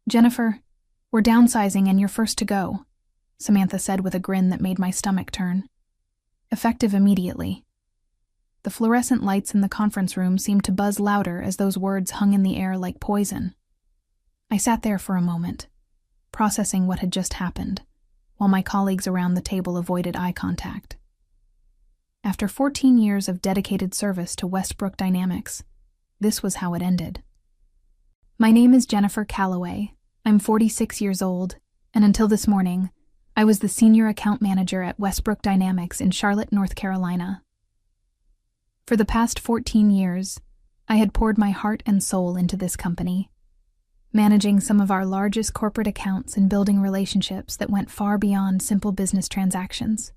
"Jennifer, we're downsizing and you're first to go," Samantha said with a grin that made my stomach turn. Effective immediately. The fluorescent lights in the conference room seemed to buzz louder as those words hung in the air like poison. I sat there for a moment, processing what had just happened, while my colleagues around the table avoided eye contact. After 14 years of dedicated service to Westbrook Dynamics, this was how it ended. "My name is Jennifer Calloway. I'm 46 years old, and until this morning, I was the senior account manager at Westbrook Dynamics in Charlotte, North Carolina. For the past 14 years, I had poured my heart and soul into this company, managing some of our largest corporate accounts and building relationships that went far beyond simple business transactions.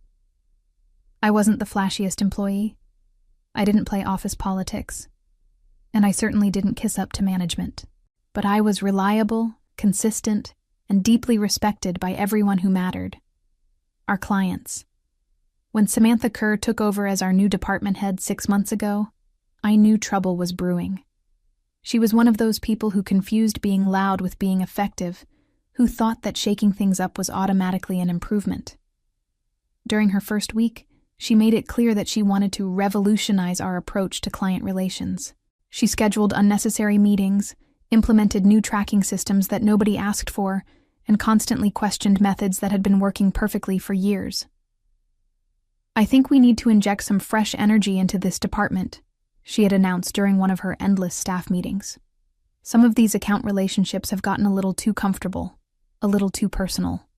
I wasn't the flashiest employee. I didn't play office politics, and I certainly didn't kiss up to management. But I was reliable, consistent, and deeply respected by everyone who mattered. Our clients. When Samantha Kerr took over as our new department head 6 months ago, I knew trouble was brewing. She was one of those people who confused being loud with being effective, who thought that shaking things up was automatically an improvement. During her first week, she made it clear that she wanted to revolutionize our approach to client relations. She scheduled unnecessary meetings, implemented new tracking systems that nobody asked for, and constantly questioned methods that had been working perfectly for years. "I think we need to inject some fresh energy into this department," she had announced during one of her endless staff meetings. "Some of these account relationships have gotten a little too comfortable, a little too personal.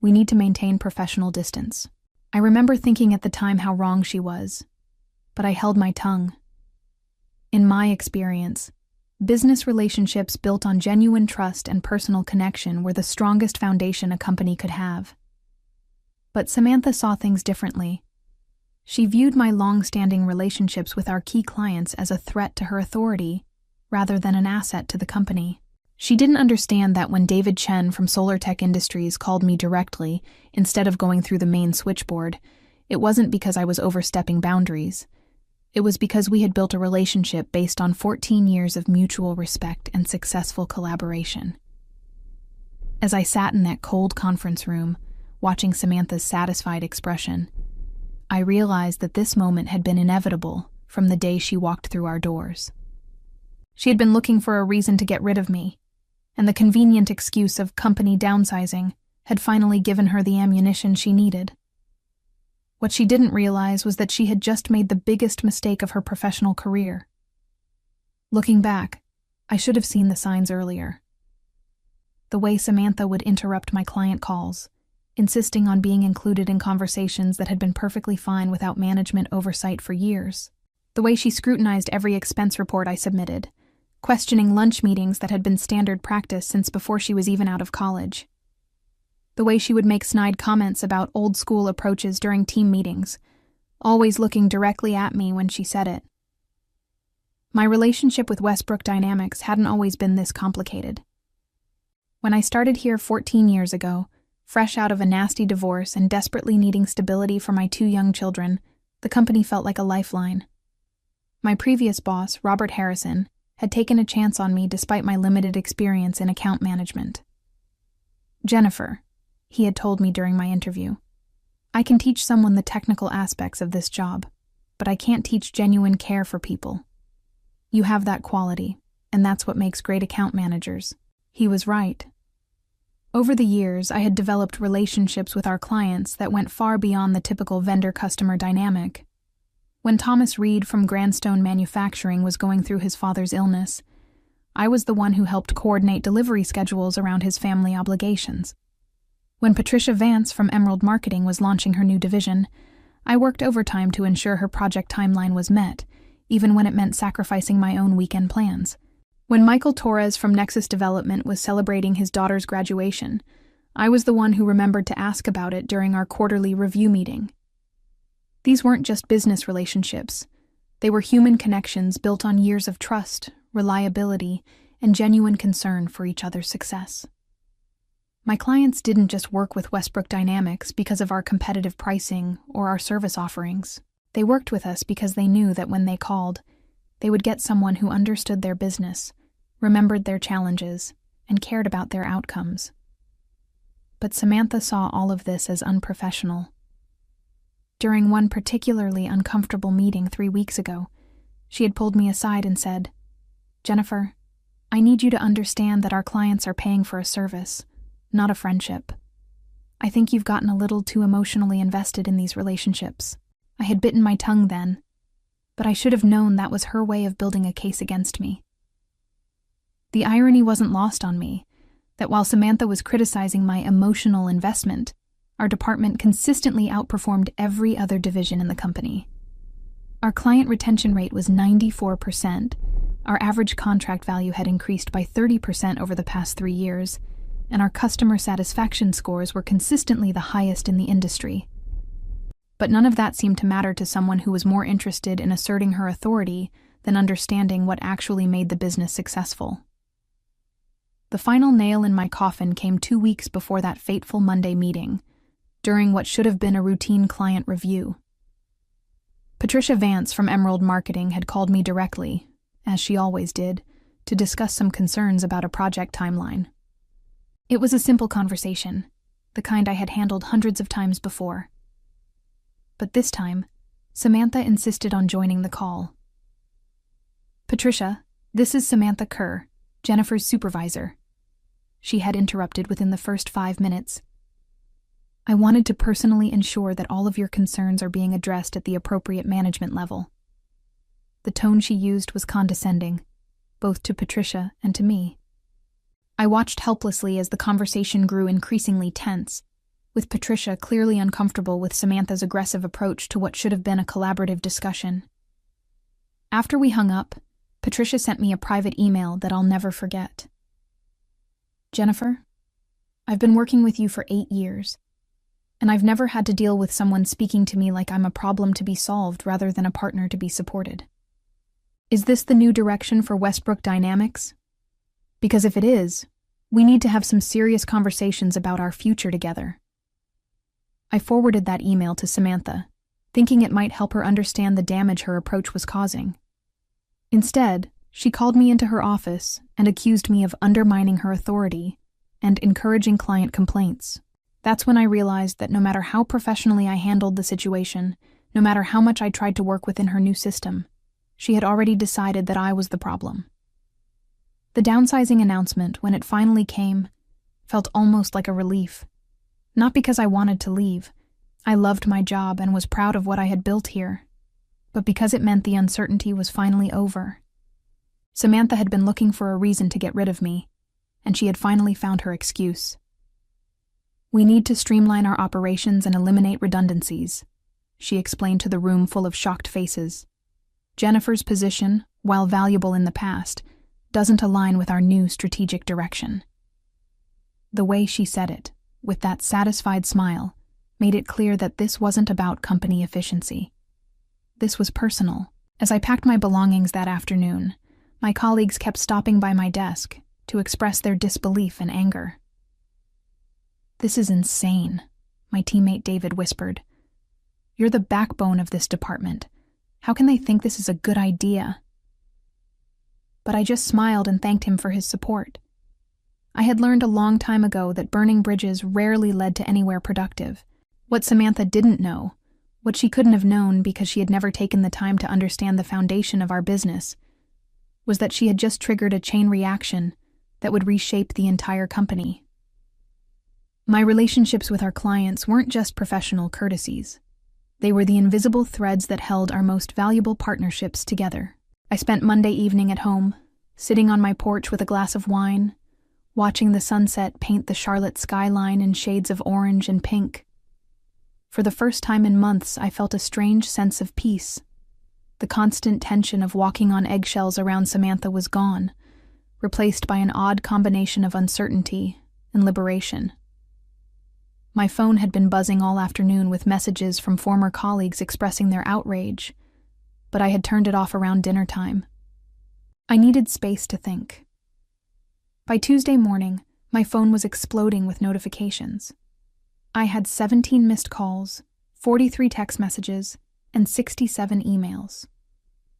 We need to maintain professional distance." I remember thinking at the time how wrong she was, but I held my tongue. In my experience, business relationships built on genuine trust and personal connection were the strongest foundation a company could have. But Samantha saw things differently. She viewed my long-standing relationships with our key clients as a threat to her authority, rather than an asset to the company. She didn't understand that when David Chen from Solar Tech Industries called me directly, instead of going through the main switchboard, it wasn't because I was overstepping boundaries. It was because we had built a relationship based on 14 years of mutual respect and successful collaboration. As I sat in that cold conference room, watching Samantha's satisfied expression, I realized that this moment had been inevitable from the day she walked through our doors. She had been looking for a reason to get rid of me, and the convenient excuse of company downsizing had finally given her the ammunition she needed. What she didn't realize was that she had just made the biggest mistake of her professional career. Looking back, I should have seen the signs earlier. The way Samantha would interrupt my client calls, insisting on being included in conversations that had been perfectly fine without management oversight for years. The way she scrutinized every expense report I submitted, questioning lunch meetings that had been standard practice since before she was even out of college. The way she would make snide comments about old-school approaches during team meetings, always looking directly at me when she said it. My relationship with Westbrook Dynamics hadn't always been this complicated. When I started here 14 years ago, fresh out of a nasty divorce and desperately needing stability for my 2 young children, the company felt like a lifeline. My previous boss, Robert Harrison, had taken a chance on me despite my limited experience in account management. "Jennifer," he had told me during my interview, "I can teach someone the technical aspects of this job, but I can't teach genuine care for people. You have that quality, and that's what makes great account managers." He was right. Over the years, I had developed relationships with our clients that went far beyond the typical vendor-customer dynamic. When Thomas Reed from Grandstone Manufacturing was going through his father's illness, I was the one who helped coordinate delivery schedules around his family obligations. When Patricia Vance from Emerald Marketing was launching her new division, I worked overtime to ensure her project timeline was met, even when it meant sacrificing my own weekend plans. When Michael Torres from Nexus Development was celebrating his daughter's graduation, I was the one who remembered to ask about it during our quarterly review meeting. These weren't just business relationships. They were human connections built on years of trust, reliability, and genuine concern for each other's success. My clients didn't just work with Westbrook Dynamics because of our competitive pricing or our service offerings. They worked with us because they knew that when they called, they would get someone who understood their business, remembered their challenges, and cared about their outcomes. But Samantha saw all of this as unprofessional. During one particularly uncomfortable meeting 3 weeks ago, she had pulled me aside and said, "Jennifer, I need you to understand that our clients are paying for a service, not a friendship. I think you've gotten a little too emotionally invested in these relationships." I had bitten my tongue then, but I should have known that was her way of building a case against me. The irony wasn't lost on me, that while Samantha was criticizing my emotional investment, our department consistently outperformed every other division in the company. Our client retention rate was 94%, our average contract value had increased by 30% over the past 3 years, and our customer satisfaction scores were consistently the highest in the industry. But none of that seemed to matter to someone who was more interested in asserting her authority than understanding what actually made the business successful. The final nail in my coffin came 2 weeks before that fateful Monday meeting, during what should have been a routine client review. Patricia Vance from Emerald Marketing had called me directly, as she always did, to discuss some concerns about a project timeline. It was a simple conversation, the kind I had handled hundreds of times before. But this time, Samantha insisted on joining the call. "Patricia, this is Samantha Kerr, Jennifer's supervisor," she had interrupted within the first 5 minutes. "I wanted to personally ensure that all of your concerns are being addressed at the appropriate management level." The tone she used was condescending, both to Patricia and to me. I watched helplessly as the conversation grew increasingly tense, with Patricia clearly uncomfortable with Samantha's aggressive approach to what should have been a collaborative discussion. After we hung up, Patricia sent me a private email that I'll never forget. "Jennifer, I've been working with you for 8 years, and I've never had to deal with someone speaking to me like I'm a problem to be solved rather than a partner to be supported. Is this the new direction for Westbrook Dynamics? Because if it is, we need to have some serious conversations about our future together." I forwarded that email to Samantha, thinking it might help her understand the damage her approach was causing. Instead, she called me into her office and accused me of undermining her authority and encouraging client complaints. That's when I realized that no matter how professionally I handled the situation, no matter how much I tried to work within her new system, she had already decided that I was the problem. The downsizing announcement, when it finally came, felt almost like a relief. Not because I wanted to leave. I loved my job and was proud of what I had built here, but because it meant the uncertainty was finally over. Samantha had been looking for a reason to get rid of me, and she had finally found her excuse. "We need to streamline our operations and eliminate redundancies," she explained to the room full of shocked faces. "Jennifer's position, while valuable in the past, doesn't align with our new strategic direction." The way she said it, with that satisfied smile, made it clear that this wasn't about company efficiency. This was personal. As I packed my belongings that afternoon, my colleagues kept stopping by my desk to express their disbelief and anger. "This is insane," my teammate David whispered. "You're the backbone of this department. How can they think this is a good idea?" But I just smiled and thanked him for his support. I had learned a long time ago that burning bridges rarely led to anywhere productive. What Samantha didn't know, what she couldn't have known because she had never taken the time to understand the foundation of our business, was that she had just triggered a chain reaction that would reshape the entire company. My relationships with our clients weren't just professional courtesies. They were the invisible threads that held our most valuable partnerships together. I spent Monday evening at home, sitting on my porch with a glass of wine, watching the sunset paint the Charlotte skyline in shades of orange and pink. For the first time in months, I felt a strange sense of peace. The constant tension of walking on eggshells around Samantha was gone, replaced by an odd combination of uncertainty and liberation. My phone had been buzzing all afternoon with messages from former colleagues expressing their outrage, but I had turned it off around dinner time. I needed space to think. By Tuesday morning, my phone was exploding with notifications. I had 17 missed calls, 43 text messages, and 67 emails.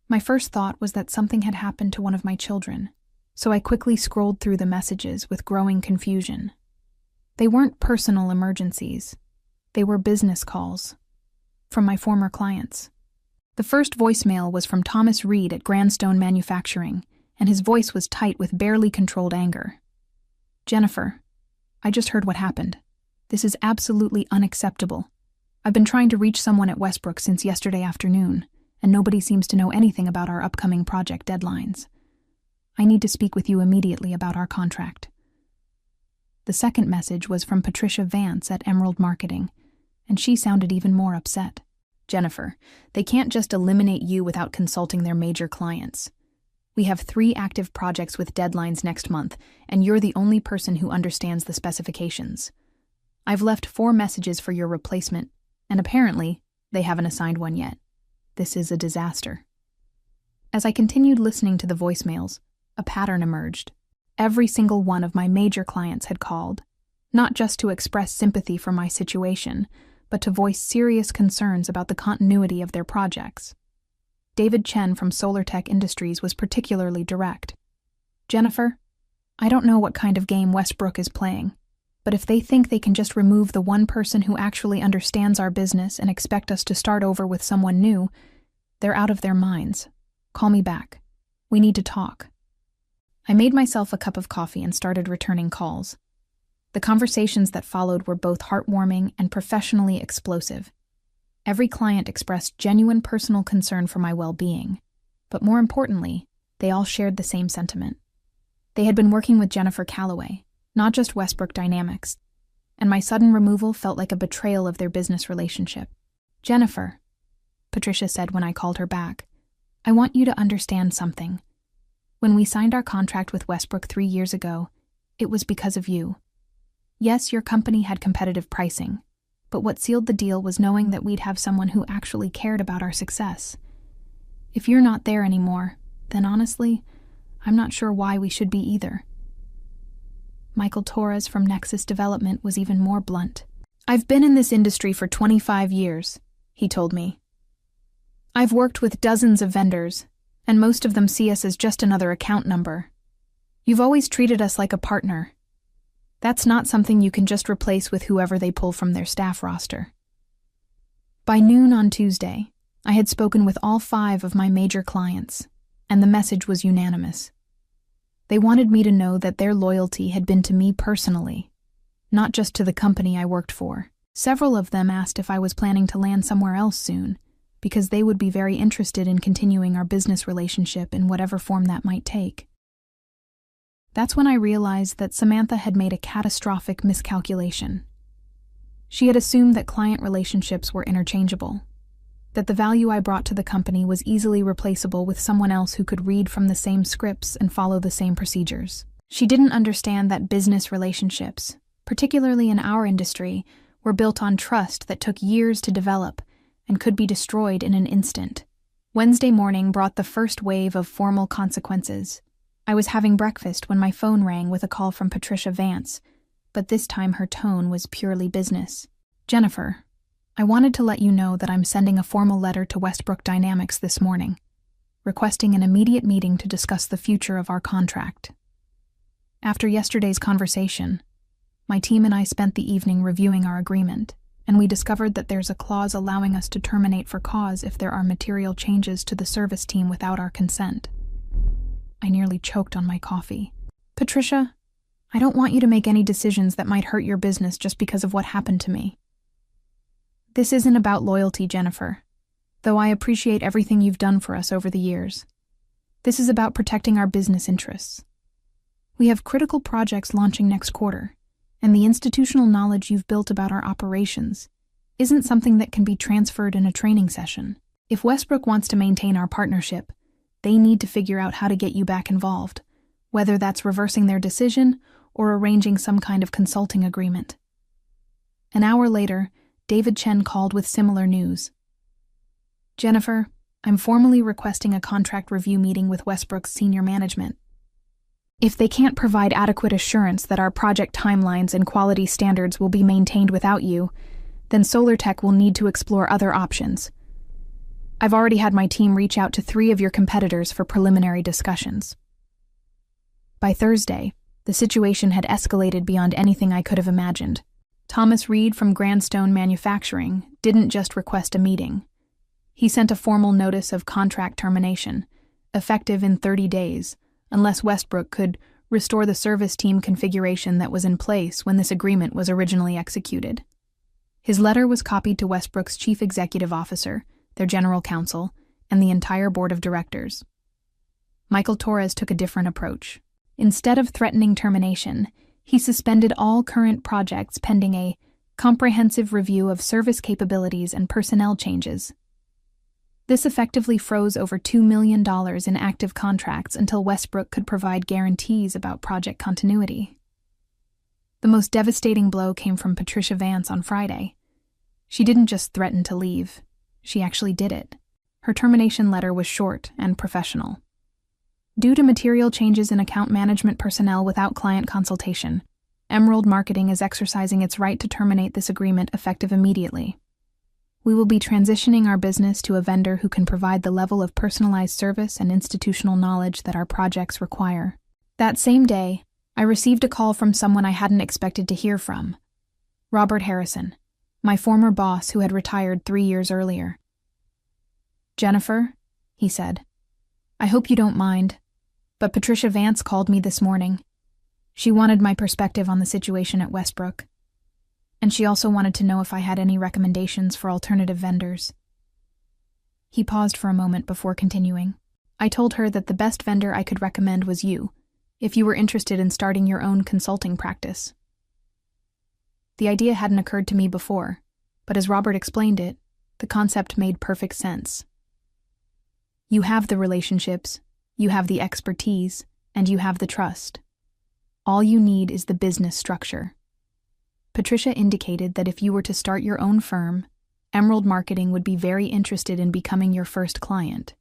My first thought was that something had happened to one of my children. so I quickly scrolled through the messages with growing confusion. They weren't personal emergencies. They were business calls from my former clients. The first voicemail was from Thomas Reed at Grandstone Manufacturing, and his voice was tight with barely controlled anger. "Jennifer, I just heard what happened. This is absolutely unacceptable. I've been trying to reach someone at Westbrook since yesterday afternoon, and nobody seems to know anything about our upcoming project deadlines. I need to speak with you immediately about our contract." The second message was from Patricia Vance at Emerald Marketing, and she sounded even more upset. "Jennifer, they can't just eliminate you without consulting their major clients. We have 3 active projects with deadlines next month, and you're the only person who understands the specifications. I've left 4 messages for your replacement, and apparently, they haven't assigned one yet. This is a disaster." As I continued listening to the voicemails, a pattern emerged. Every single one of my major clients had called, not just to express sympathy for my situation, but to voice serious concerns about the continuity of their projects. David Chen from Solar Tech Industries was particularly direct. "Jennifer, I don't know what kind of game Westbrook is playing, but if they think they can just remove the one person who actually understands our business and expect us to start over with someone new, they're out of their minds. Call me back. We need to talk." I made myself a cup of coffee and started returning calls. The conversations that followed were both heartwarming and professionally explosive. Every client expressed genuine personal concern for my well-being, but more importantly, they all shared the same sentiment. They had been working with Jennifer Calloway, not just Westbrook Dynamics, and my sudden removal felt like a betrayal of their business relationship. "Jennifer," Patricia said when I called her back, "I want you to understand something. When we signed our contract with Westbrook 3 years ago, it was because of you. Yes, your company had competitive pricing, but what sealed the deal was knowing that we'd have someone who actually cared about our success. If you're not there anymore, then honestly, I'm not sure why we should be either." Michael Torres from Nexus Development was even more blunt. "I've been in this industry for 25 years, he told me. "I've worked with dozens of vendors, and most of them see us as just another account number. You've always treated us like a partner. That's not something you can just replace with whoever they pull from their staff roster." By noon on Tuesday, I had spoken with all 5 of my major clients, and the message was unanimous. They wanted me to know that their loyalty had been to me personally, not just to the company I worked for. Several of them asked if I was planning to land somewhere else soon, because they would be very interested in continuing our business relationship in whatever form that might take. That's when I realized that Samantha had made a catastrophic miscalculation. She had assumed that client relationships were interchangeable, that the value I brought to the company was easily replaceable with someone else who could read from the same scripts and follow the same procedures. She didn't understand that business relationships, particularly in our industry, were built on trust that took years to develop and could be destroyed in an instant. Wednesday morning brought the first wave of formal consequences. I was having breakfast when my phone rang with a call from Patricia Vance, but this time her tone was purely business. "Jennifer, I wanted to let you know that I'm sending a formal letter to Westbrook Dynamics this morning, requesting an immediate meeting to discuss the future of our contract. After yesterday's conversation, my team and I spent the evening reviewing our agreement, and we discovered that there's a clause allowing us to terminate for cause if there are material changes to the service team without our consent." I nearly choked on my coffee. "Patricia, I don't want you to make any decisions that might hurt your business just because of what happened to me. This isn't about loyalty, Jennifer, though I appreciate everything you've done for us over the years. This is about protecting our business interests. We have critical projects launching next quarter, and the institutional knowledge you've built about our operations isn't something that can be transferred in a training session. If Westbrook wants to maintain our partnership, they need to figure out how to get you back involved, whether that's reversing their decision or arranging some kind of consulting agreement." An hour later, David Chen called with similar news. "Jennifer, I'm formally requesting a contract review meeting with Westbrook's senior management. If they can't provide adequate assurance that our project timelines and quality standards will be maintained without you, then SolarTech will need to explore other options. I've already had my team reach out to 3 of your competitors for preliminary discussions." By Thursday, the situation had escalated beyond anything I could have imagined. Thomas Reed from Grandstone Manufacturing didn't just request a meeting. He sent a formal notice of contract termination, effective in 30 days, unless Westbrook could restore the service team configuration that was in place when this agreement was originally executed. His letter was copied to Westbrook's chief executive officer, their general counsel, and the entire board of directors. Michael Torres took a different approach. Instead of threatening termination, he suspended all current projects pending a comprehensive review of service capabilities and personnel changes. This effectively froze over $2 million in active contracts until Westbrook could provide guarantees about project continuity. The most devastating blow came from Patricia Vance on Friday. She didn't just threaten to leave, she actually did it. Her termination letter was short and professional. Due to material changes in account management personnel without client consultation, Emerald Marketing is exercising its right to terminate this agreement effective immediately. We will be transitioning our business to a vendor who can provide the level of personalized service and institutional knowledge that our projects require. That same day, I received a call from someone I hadn't expected to hear from. Robert Harrison, my former boss who had retired 3 years earlier. "Jennifer," he said, "I hope you don't mind, but Patricia Vance called me this morning. She wanted my perspective on the situation at Westbrook. And she also wanted to know if I had any recommendations for alternative vendors." He paused for a moment before continuing. "I told her that the best vendor I could recommend was you, if you were interested in starting your own consulting practice." The idea hadn't occurred to me before, but as Robert explained it, the concept made perfect sense. You have the relationships, you have the expertise, and you have the trust. All you need is the business structure. Patricia indicated that if you were to start your own firm, Emerald Marketing would be very interested in becoming your first client.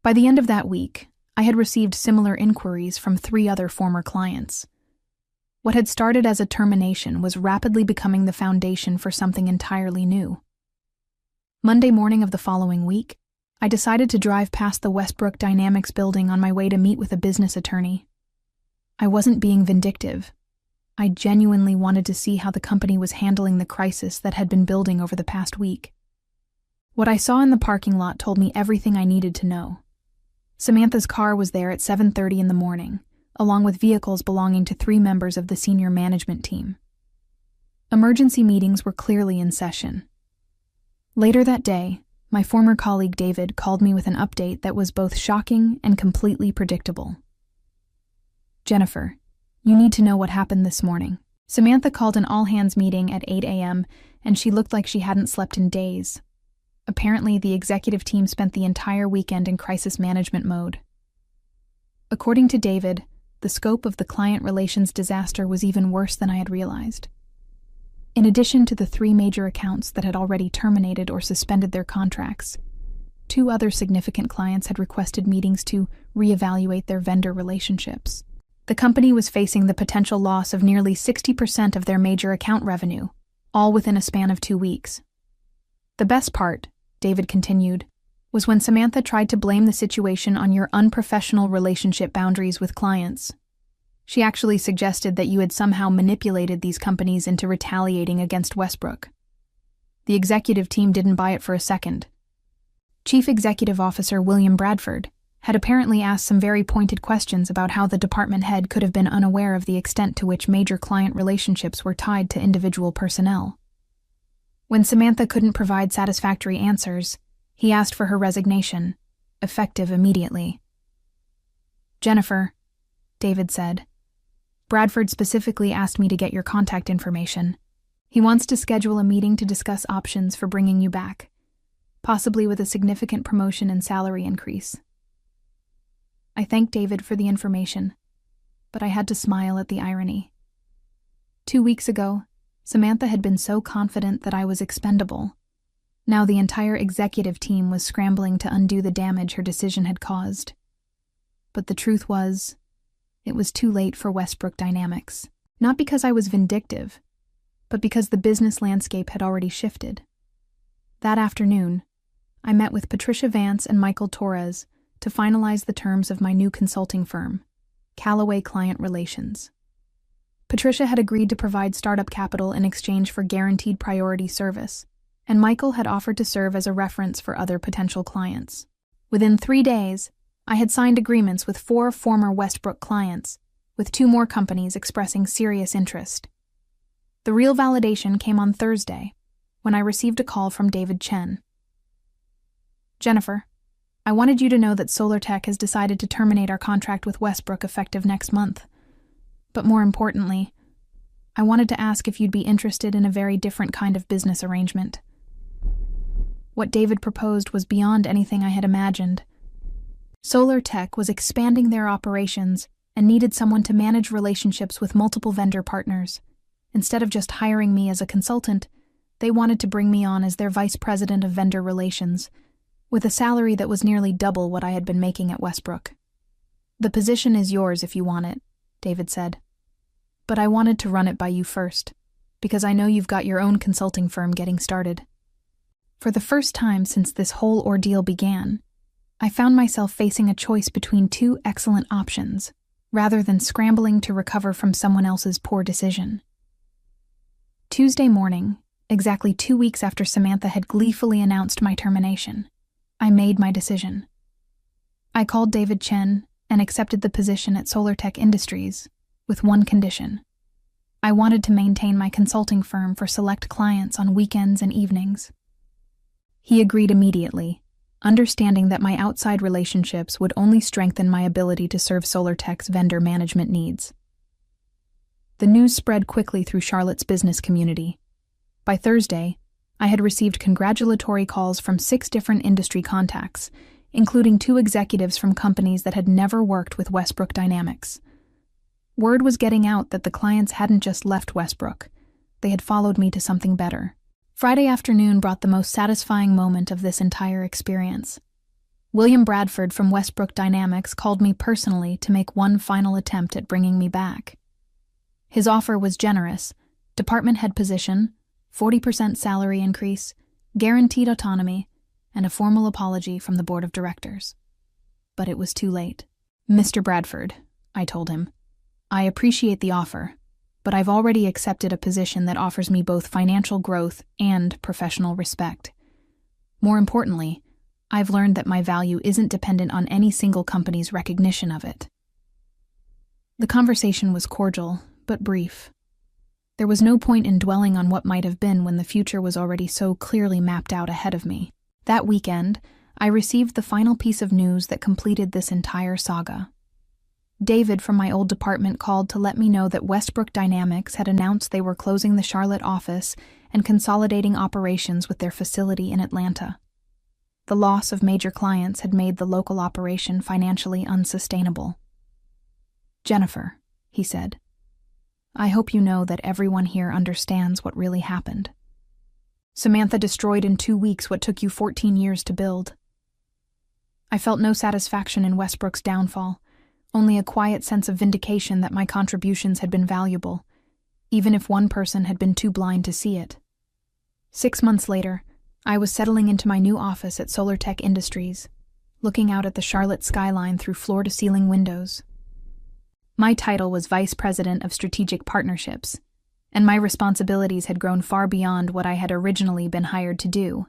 By the end of that week, I had received similar inquiries from 3 other former clients. What had started as a termination was rapidly becoming the foundation for something entirely new. Monday morning of the following week, I decided to drive past the Westbrook Dynamics building on my way to meet with a business attorney. I wasn't being vindictive. I genuinely wanted to see how the company was handling the crisis that had been building over the past week. What I saw in the parking lot told me everything I needed to know. Samantha's car was there at 7:30 in the morning, along with vehicles belonging to 3 members of the senior management team. Emergency meetings were clearly in session. Later that day, my former colleague David called me with an update that was both shocking and completely predictable. "Jennifer, you need to know what happened this morning." Samantha called an all-hands meeting at 8 a.m., and she looked like she hadn't slept in days. Apparently, the executive team spent the entire weekend in crisis management mode. According to David, the scope of the client relations disaster was even worse than I had realized. In addition to the 3 major accounts that had already terminated or suspended their contracts, 2 other significant clients had requested meetings to reevaluate their vendor relationships. The company was facing the potential loss of nearly 60% of their major account revenue, all within a span of 2 weeks. The best part, David continued, was when Samantha tried to blame the situation on your unprofessional relationship boundaries with clients. She actually suggested that you had somehow manipulated these companies into retaliating against Westbrook. The executive team didn't buy it for a second. Chief Executive Officer William Bradford had apparently asked some very pointed questions about how the department head could have been unaware of the extent to which major client relationships were tied to individual personnel. When Samantha couldn't provide satisfactory answers, he asked for her resignation, effective immediately. "Jennifer," David said, "Bradford specifically asked me to get your contact information. He wants to schedule a meeting to discuss options for bringing you back, possibly with a significant promotion and salary increase." I thanked David for the information, but I had to smile at the irony. 2 weeks ago, Samantha had been so confident that I was expendable. Now the entire executive team was scrambling to undo the damage her decision had caused. But the truth was, it was too late for Westbrook Dynamics. Not because I was vindictive, but because the business landscape had already shifted. That afternoon, I met with Patricia Vance and Michael Torres to finalize the terms of my new consulting firm, Callaway Client Relations. Patricia had agreed to provide startup capital in exchange for guaranteed priority service, and Michael had offered to serve as a reference for other potential clients. Within 3 days, I had signed agreements with 4 former Westbrook clients, with 2 more companies expressing serious interest. The real validation came on Thursday, when I received a call from David Chen. "Jennifer, I wanted you to know that SolarTech has decided to terminate our contract with Westbrook effective next month. But more importantly, I wanted to ask if you'd be interested in a very different kind of business arrangement." What David proposed was beyond anything I had imagined. SolarTech was expanding their operations and needed someone to manage relationships with multiple vendor partners. Instead of just hiring me as a consultant, they wanted to bring me on as their vice president of vendor relations, with a salary that was nearly double what I had been making at Westbrook. "The position is yours if you want it," David said. "But I wanted to run it by you first, because I know you've got your own consulting firm getting started." For the first time since this whole ordeal began, I found myself facing a choice between 2 excellent options, rather than scrambling to recover from someone else's poor decision. Tuesday morning, exactly 2 weeks after Samantha had gleefully announced my termination, I made my decision. I called David Chen and accepted the position at SolarTech Industries, with one condition. I wanted to maintain my consulting firm for select clients on weekends and evenings. He agreed immediately, understanding that my outside relationships would only strengthen my ability to serve SolarTech's vendor management needs. The news spread quickly through Charlotte's business community. By Thursday, I had received congratulatory calls from 6 different industry contacts, including 2 executives from companies that had never worked with Westbrook Dynamics. Word was getting out that the clients hadn't just left Westbrook, they had followed me to something better. Friday afternoon brought the most satisfying moment of this entire experience. William Bradford from Westbrook Dynamics called me personally to make one final attempt at bringing me back. His offer was generous: department head position, 40% salary increase, guaranteed autonomy, and a formal apology from the board of directors. But it was too late. "Mr. Bradford," I told him, "I appreciate the offer, but I've already accepted a position that offers me both financial growth and professional respect. More importantly, I've learned that my value isn't dependent on any single company's recognition of it." The conversation was cordial, but brief. There was no point in dwelling on what might have been when the future was already so clearly mapped out ahead of me. That weekend, I received the final piece of news that completed this entire saga. David from my old department called to let me know that Westbrook Dynamics had announced they were closing the Charlotte office and consolidating operations with their facility in Atlanta. The loss of major clients had made the local operation financially unsustainable. "Jennifer," he said, "I hope you know that everyone here understands what really happened. Samantha destroyed in 2 weeks what took you 14 years to build." I felt no satisfaction in Westbrook's downfall, only a quiet sense of vindication that my contributions had been valuable, even if one person had been too blind to see it. 6 months later, I was settling into my new office at SolarTech Industries, looking out at the Charlotte skyline through floor-to-ceiling windows. My title was Vice President of Strategic Partnerships, and my responsibilities had grown far beyond what I had originally been hired to do.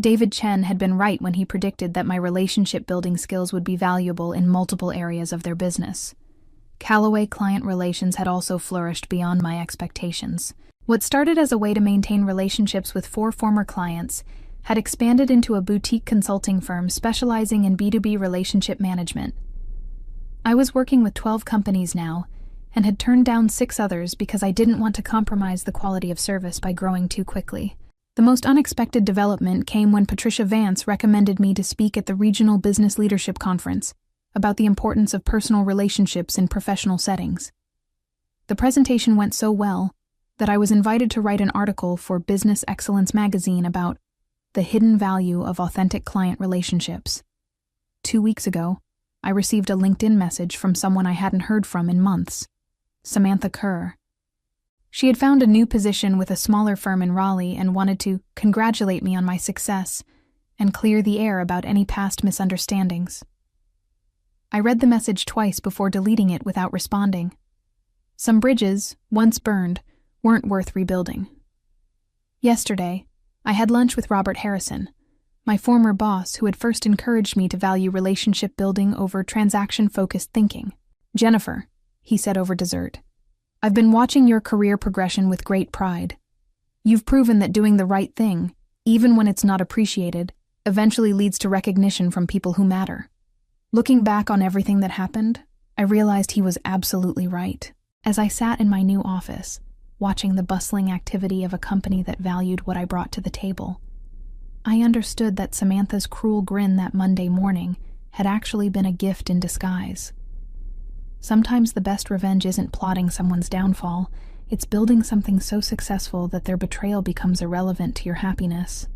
David Chen had been right when he predicted that my relationship-building skills would be valuable in multiple areas of their business. Callaway Client Relations had also flourished beyond my expectations. What started as a way to maintain relationships with 4 former clients had expanded into a boutique consulting firm specializing in B2B relationship management. I was working with 12 companies now, and had turned down 6 others because I didn't want to compromise the quality of service by growing too quickly. The most unexpected development came when Patricia Vance recommended me to speak at the Regional Business Leadership Conference about the importance of personal relationships in professional settings. The presentation went so well that I was invited to write an article for Business Excellence magazine about the hidden value of authentic client relationships. 2 weeks ago, I received a LinkedIn message from someone I hadn't heard from in months, Samantha Kerr. She had found a new position with a smaller firm in Raleigh and wanted to congratulate me on my success and clear the air about any past misunderstandings. I read the message twice before deleting it without responding. Some bridges, once burned, weren't worth rebuilding. Yesterday, I had lunch with Robert Harrison, my former boss who had first encouraged me to value relationship building over transaction-focused thinking. "Jennifer," he said over dessert, "I've been watching your career progression with great pride. You've proven that doing the right thing, even when it's not appreciated, eventually leads to recognition from people who matter." Looking back on everything that happened, I realized he was absolutely right. As I sat in my new office, watching the bustling activity of a company that valued what I brought to the table, I understood that Samantha's cruel grin that Monday morning had actually been a gift in disguise. Sometimes the best revenge isn't plotting someone's downfall, it's building something so successful that their betrayal becomes irrelevant to your happiness.